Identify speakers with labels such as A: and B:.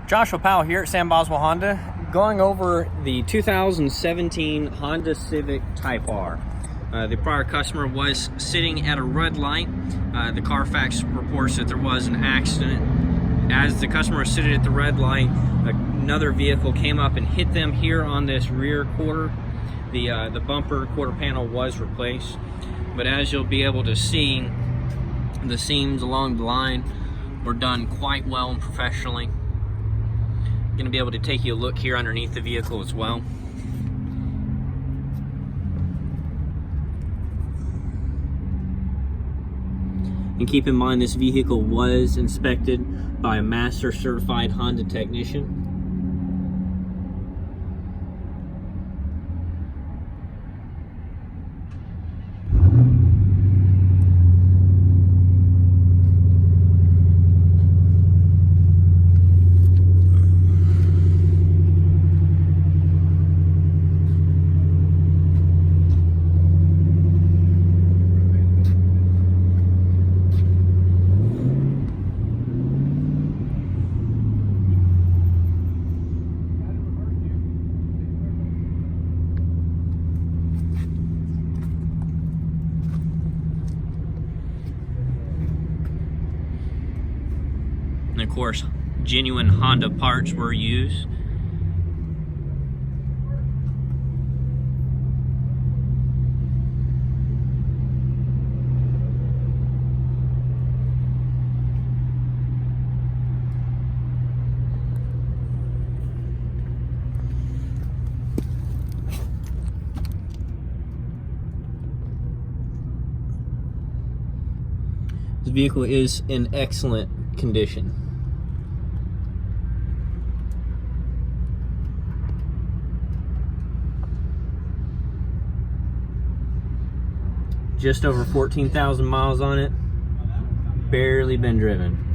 A: Joshua Powell here at Sam Boswell Honda, going over the 2017 Honda Civic Type R. The prior customer was sitting at a red light. The CARFAX reports that there was an accident. As the customer was sitting at the red light, another vehicle came up and hit them here on this rear quarter. The bumper quarter panel was replaced, but as you'll be able to see, the seams along the line were done quite well and professionally. Going to be able to take you a look here underneath the vehicle as well. And keep in mind, this vehicle was inspected by a master certified Honda technician. And of course, genuine Honda parts were used. This vehicle is in excellent condition. Just over 14,000 miles on it, barely been driven.